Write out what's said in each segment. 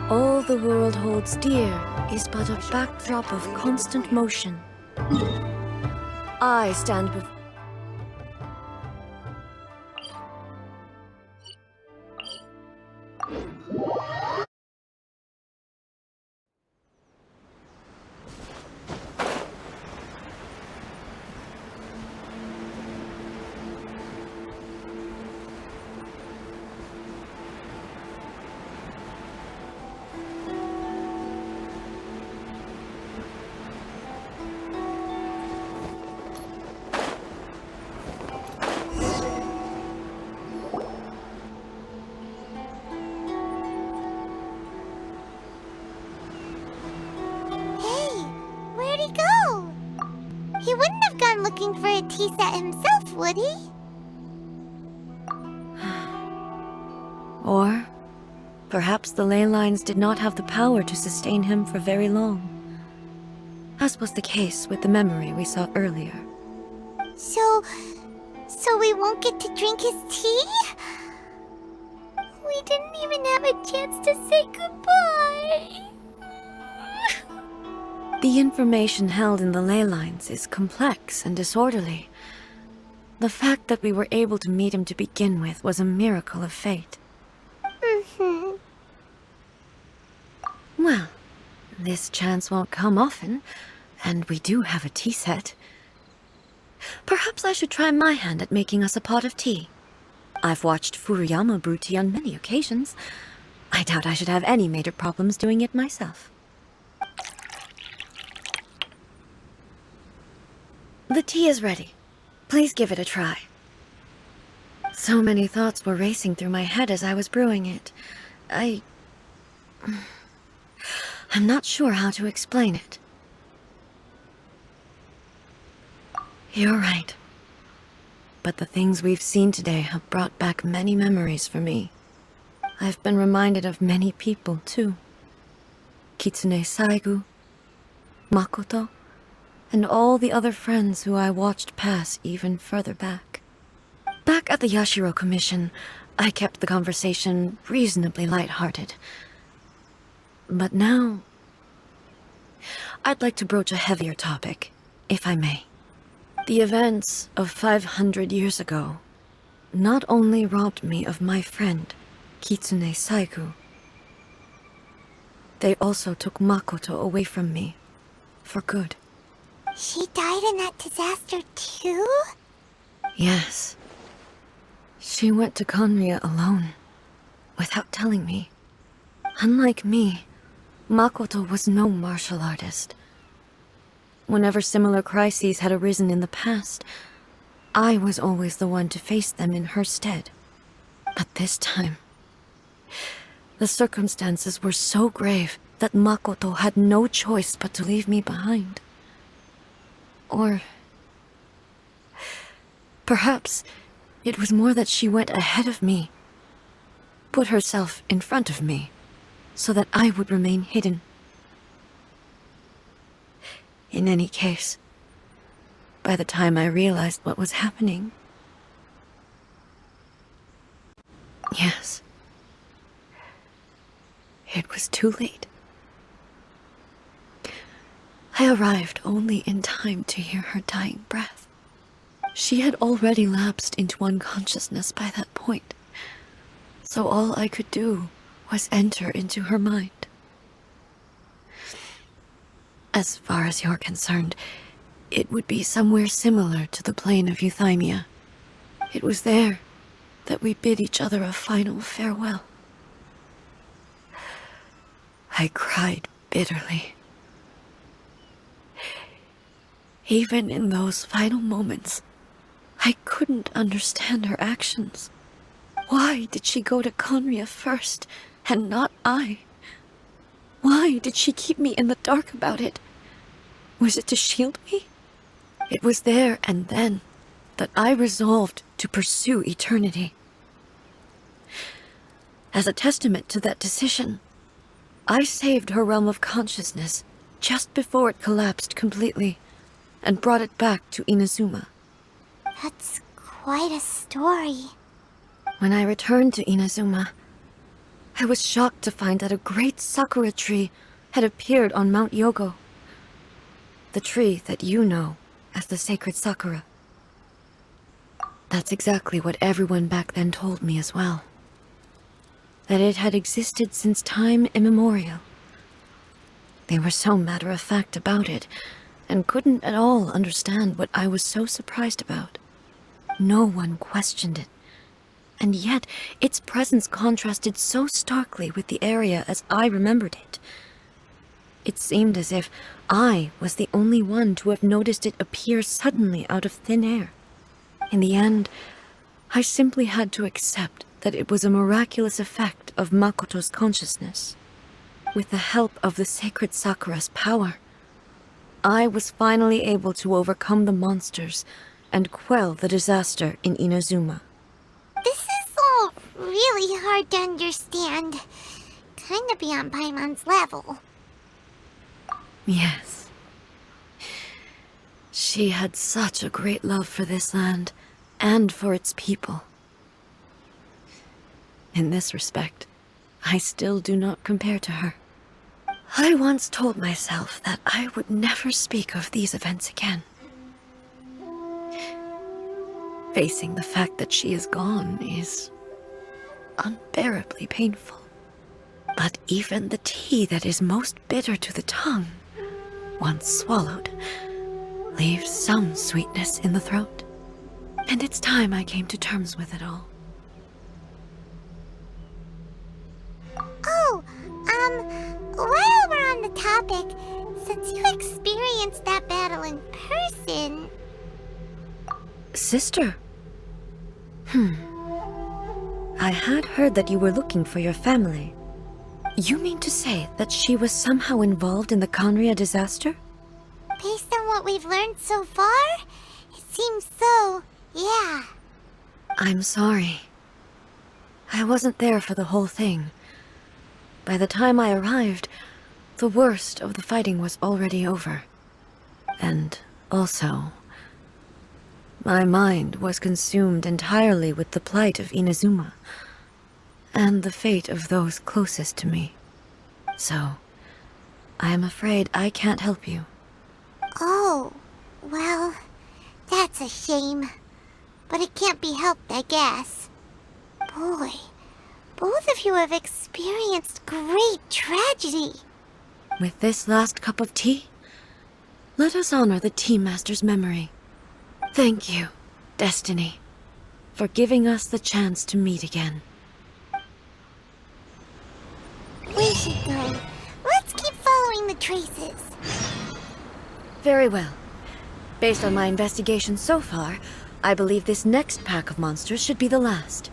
All the world holds dear is but a backdrop of constant motion. I stand before... He wouldn't have gone looking for a tea set himself, would he? Or perhaps the ley lines did not have the power to sustain him for very long, as was the case with the memory we saw earlier. So we won't get to drink his tea? We didn't even have a chance to say goodbye. The information held in the ley lines is complex and disorderly. The fact that we were able to meet him to begin with was a miracle of fate. Well, this chance won't come often, and we do have a tea set. Perhaps I should try my hand at making us a pot of tea. I've watched Furuyama brew tea on many occasions. I doubt I should have any major problems doing it myself. The tea is ready. Please give it a try. So many thoughts were racing through my head as I was brewing it. I'm not sure how to explain it. You're right. But the things we've seen today have brought back many memories for me. I've been reminded of many people, too. Kitsune Saigu, Makoto, and all the other friends who I watched pass even further back. Back at the Yashiro Commission, I kept the conversation reasonably lighthearted. But now, I'd like to broach a heavier topic, if I may. The events of 500 years ago not only robbed me of my friend, Kitsune Saigu, they also took Makoto away from me, for good. She died in that disaster too? Yes. She went to Conria alone, without telling me. Unlike me, Makoto was no martial artist. Whenever similar crises had arisen in the past, I was always the one to face them in her stead. But this time, the circumstances were so grave that Makoto had no choice but to leave me behind. Or perhaps it was more that she went ahead of me, put herself in front of me, so that I would remain hidden. In any case, by the time I realized what was happening, yes, it was too late. I arrived only in time to hear her dying breath. She had already lapsed into unconsciousness by that point, so all I could do was enter into her mind. As far as you're concerned, it would be somewhere similar to the plane of Euthymia. It was there that we bid each other a final farewell. I cried bitterly. Even in those final moments, I couldn't understand her actions. Why did she go to Conria first, and not I? Why did she keep me in the dark about it? Was it to shield me? It was there and then that I resolved to pursue eternity. As a testament to that decision, I saved her realm of consciousness just before it collapsed completely, and brought it back to Inazuma. That's quite a story. When I returned to Inazuma, I was shocked to find that a great sakura tree had appeared on Mount Yogo. The tree that you know as the sacred sakura. That's exactly what everyone back then told me as well. That it had existed since time immemorial. They were so matter-of-fact about it, and couldn't at all understand what I was so surprised about. No one questioned it, and yet its presence contrasted so starkly with the area as I remembered it. It seemed as if I was the only one to have noticed it appear suddenly out of thin air. In the end, I simply had to accept that it was a miraculous effect of Makoto's consciousness. With the help of the sacred Sakura's power, I was finally able to overcome the monsters and quell the disaster in Inazuma. This is all really hard to understand. Kinda beyond Paimon's level. Yes. She had such a great love for this land and for its people. In this respect, I still do not compare to her. I once told myself that I would never speak of these events again. Facing the fact that she is gone is unbearably painful. But even the tea that is most bitter to the tongue, once swallowed, leaves some sweetness in the throat. And it's time I came to terms with it all. Oh, while we're on the topic, since you experienced that battle in person... Sister? I had heard that you were looking for your family. You mean to say that she was somehow involved in the Conria disaster? Based on what we've learned so far, it seems so, yeah. I'm sorry. I wasn't there for the whole thing. By the time I arrived, the worst of the fighting was already over. And also, my mind was consumed entirely with the plight of Inazuma, and the fate of those closest to me. So, I am afraid I can't help you. Oh, well, that's a shame. But it can't be helped, I guess. Boy, both of you have experienced great tragedy. With this last cup of tea, let us honor the Tea Master's memory. Thank you, Destiny, for giving us the chance to meet again. We should go. Let's keep following the traces. Very well. Based on my investigation so far, I believe this next pack of monsters should be the last.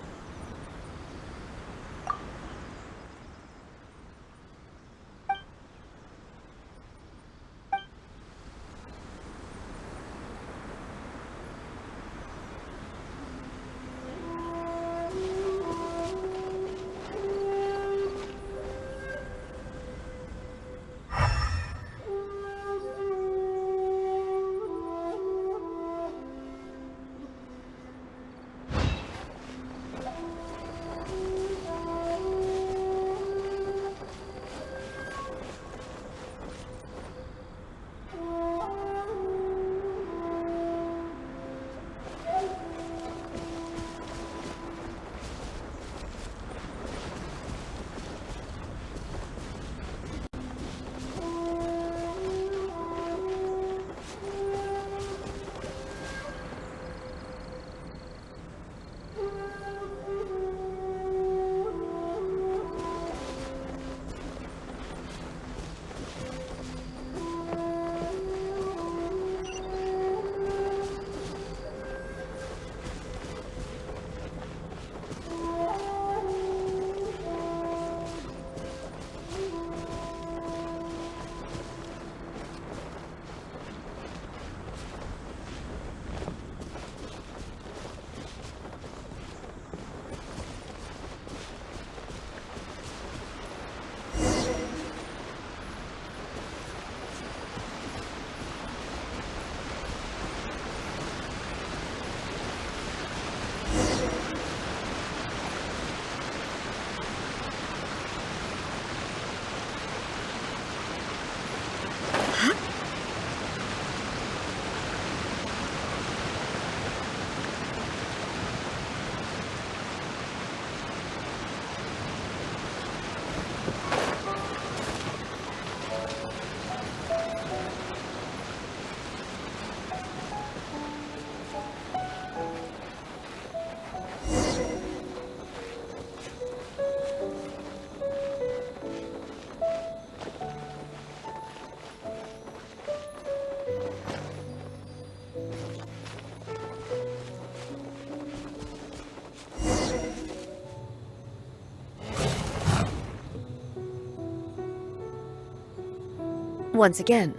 Once again,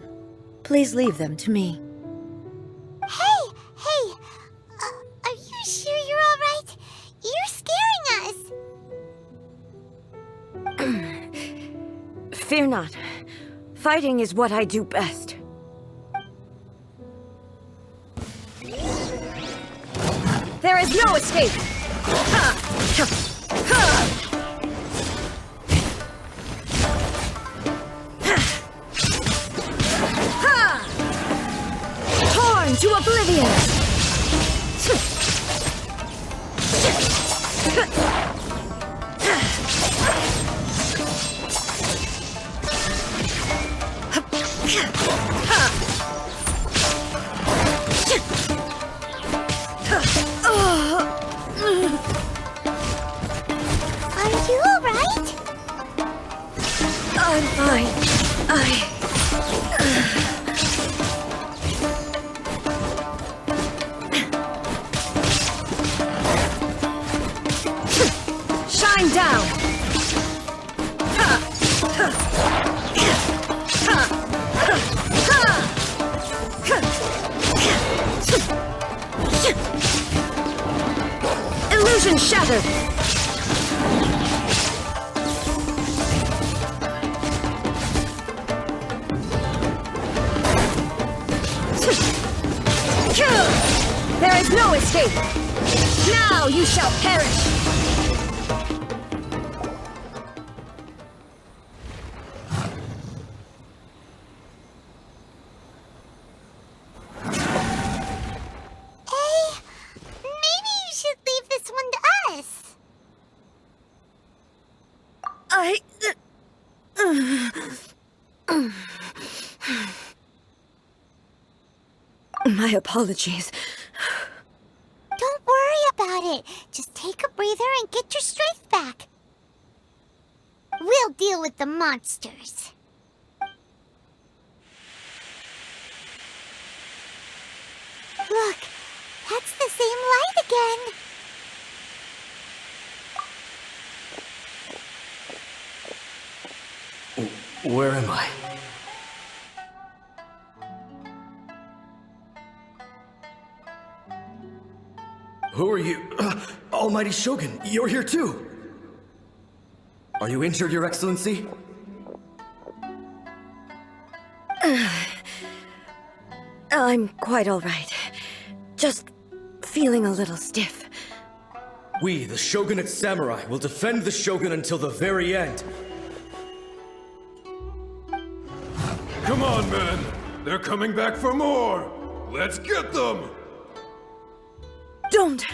please leave them to me. Hey! Are you sure you're all right? You're scaring us! Fear not. Fighting is what I do best. There is no escape! Torn to oblivion! Are you all right? I'm fine. Shine down! Illusion shattered! There is no escape! Now you shall perish! Maybe you should leave this one to us. My apologies. Don't worry about it. Just take a breather and get your strength back. We'll deal with the monsters. Look, that's the same light again. Where am I? Who are you? Almighty Shogun, you're here too! Are you injured, Your Excellency? I'm quite all right. Just feeling a little stiff. We, the Shogunate Samurai, will defend the Shogun until the very end. Come on, men! They're coming back for more! Let's get them! Don't!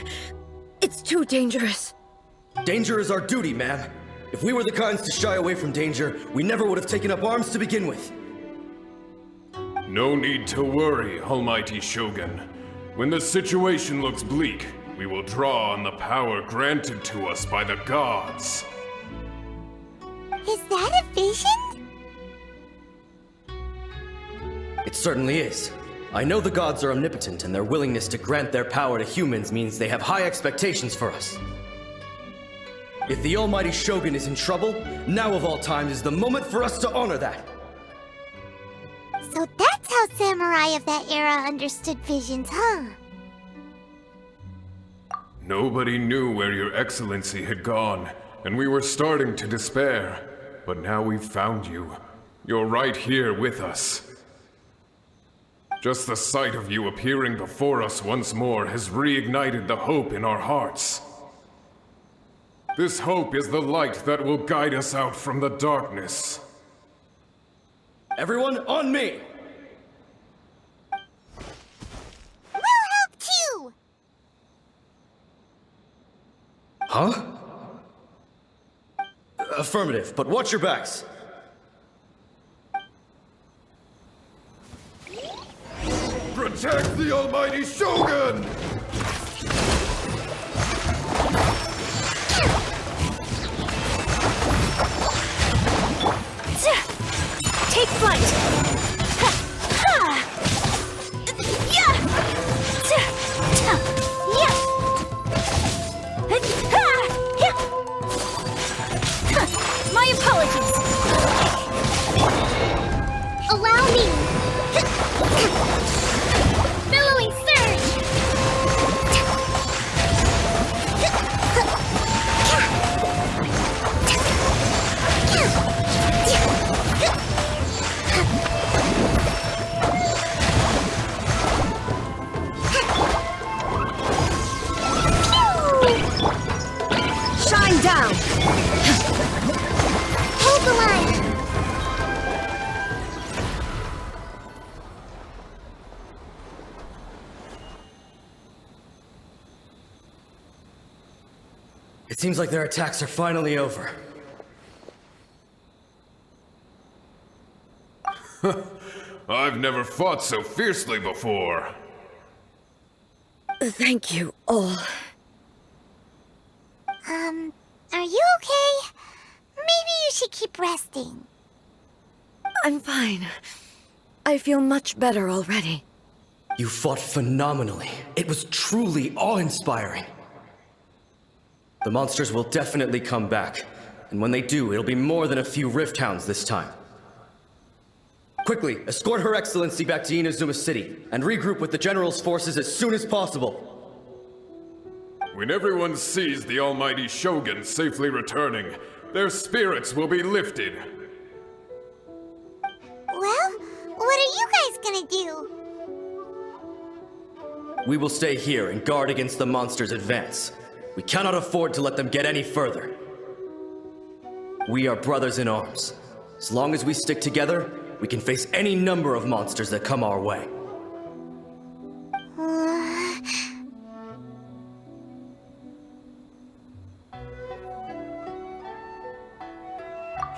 It's too dangerous. Danger is our duty, ma'am. If we were the kinds to shy away from danger, we never would have taken up arms to begin with. No need to worry, Almighty Shogun. When the situation looks bleak, we will draw on the power granted to us by the gods. Is that a vision? It certainly is. I know the gods are omnipotent, and their willingness to grant their power to humans means they have high expectations for us. If the Almighty Shogun is in trouble, now of all times is the moment for us to honor that. So that's how samurai of that era understood visions, huh? Nobody knew where Your Excellency had gone, and we were starting to despair. But now we've found you. You're right here with us. Just the sight of you appearing before us once more has reignited the hope in our hearts. This hope is the light that will guide us out from the darkness. Everyone, on me! We'll help too! Huh? Affirmative, but watch your backs. Protect the Almighty Shogun! Take flight! My apologies! Allow Shine down! Hold the line! It seems like their attacks are finally over. I've never fought so fiercely before. Thank you all. Are you okay? Maybe you should keep resting. I'm fine. I feel much better already. You fought phenomenally. It was truly awe-inspiring. The monsters will definitely come back. And when they do, it'll be more than a few Rift Hounds this time. Quickly, escort Her Excellency back to Inazuma City, and regroup with the General's forces as soon as possible. When everyone sees the almighty Shogun safely returning, their spirits will be lifted. Well, what are you guys gonna do? We will stay here and guard against the monsters' advance. We cannot afford to let them get any further. We are brothers in arms. As long as we stick together, we can face any number of monsters that come our way.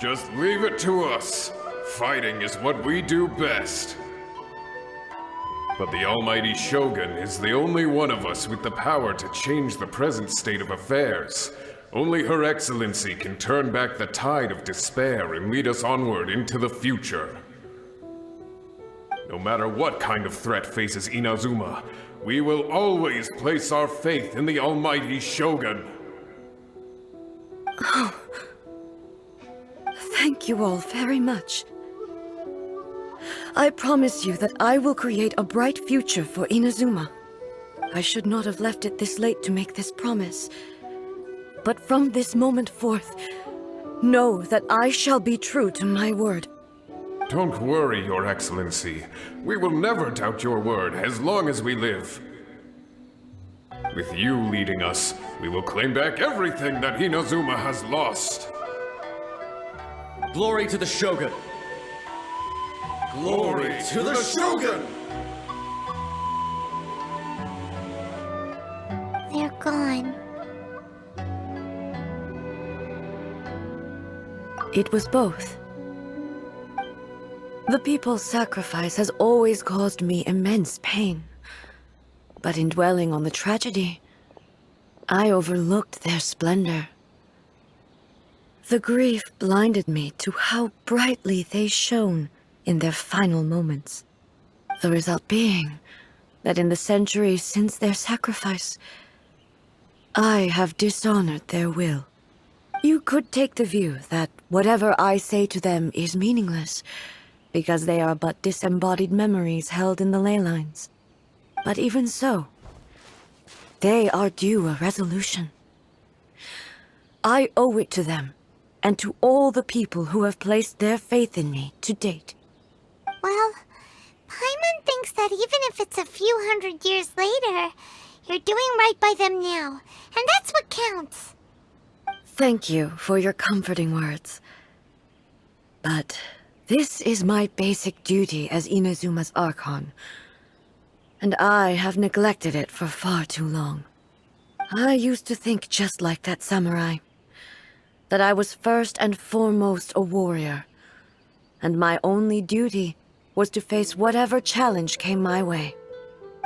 Just leave it to us. Fighting is what we do best. But the almighty Shogun is the only one of us with the power to change the present state of affairs. Only Her Excellency can turn back the tide of despair and lead us onward into the future. No matter what kind of threat faces Inazuma, we will always place our faith in the almighty Shogun. Oh. Thank you all very much. I promise you that I will create a bright future for Inazuma. I should not have left it this late to make this promise. But from this moment forth, know that I shall be true to my word. Don't worry, Your Excellency. We will never doubt your word as long as we live. With you leading us, we will claim back everything that Inazuma has lost. Glory to the Shogun! Glory to the Shogun! They're gone. It was both. The people's sacrifice has always caused me immense pain. But in dwelling on the tragedy, I overlooked their splendor. The grief blinded me to how brightly they shone in their final moments. The result being that in the centuries since their sacrifice, I have dishonored their will. You could take the view that whatever I say to them is meaningless, because they are but disembodied memories held in the ley lines. But even so, they are due a resolution. I owe it to them, and to all the people who have placed their faith in me to date. Well, Paimon thinks that even if it's a few hundred years later, you're doing right by them now, and that's what counts. Thank you for your comforting words. But this is my basic duty as Inazuma's Archon, and I have neglected it for far too long. I used to think just like that samurai, that I was first and foremost a warrior, and my only duty was to face whatever challenge came my way.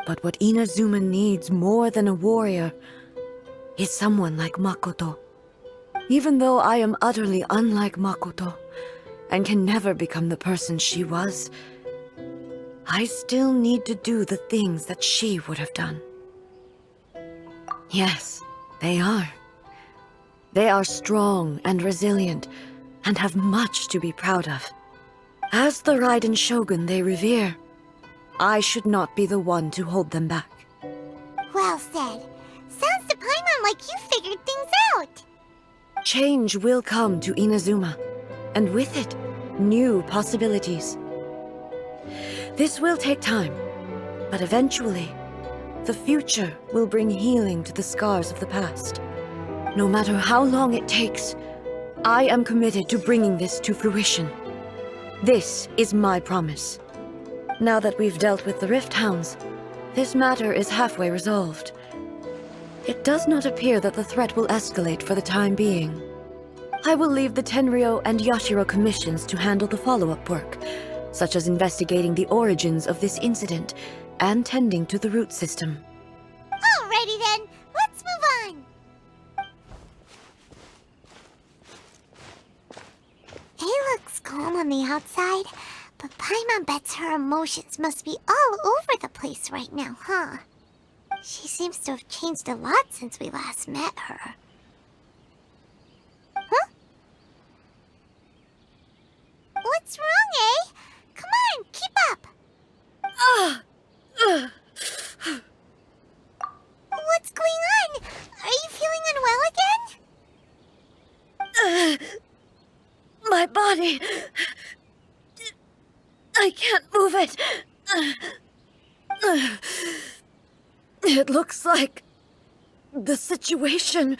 But what Inazuma needs more than a warrior is someone like Makoto. Even though I am utterly unlike Makoto, and can never become the person she was, I still need to do the things that she would have done. Yes, they are. They are strong and resilient, and have much to be proud of. As the Raiden Shogun they revere, I should not be the one to hold them back. Well said. Sounds to Paimon like you figured things out. Change will come to Inazuma, and with it, new possibilities. This will take time, but eventually, the future will bring healing to the scars of the past. No matter how long it takes, I am committed to bringing this to fruition. This is my promise. Now that we've dealt with the Rift Hounds, this matter is halfway resolved. It does not appear that the threat will escalate for the time being. I will leave the Tenryo and Yashiro commissions to handle the follow-up work, such as investigating the origins of this incident and tending to the root system. Alrighty then, let's move on. He looks calm on the outside, but Paimon bets her emotions must be all over the place right now, huh? She seems to have changed a lot since we last met her. Huh? What's wrong, eh? Come on, keep up! What's going on? Are you feeling unwell again? My body... I can't move it. It looks like the situation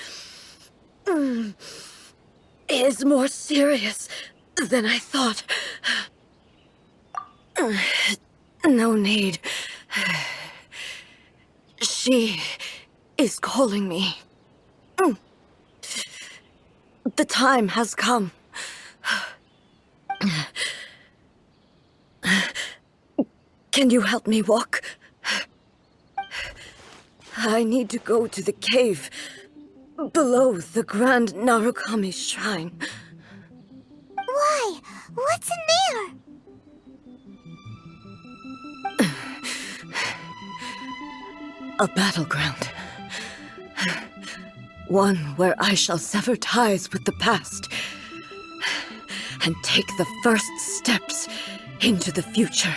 is more serious than I thought. No need. She is calling me. The time has come. Can you help me walk? I need to go to the cave below the Grand Narukami Shrine. Why? What's in there? A battleground. One where I shall sever ties with the past and take the first steps into the future.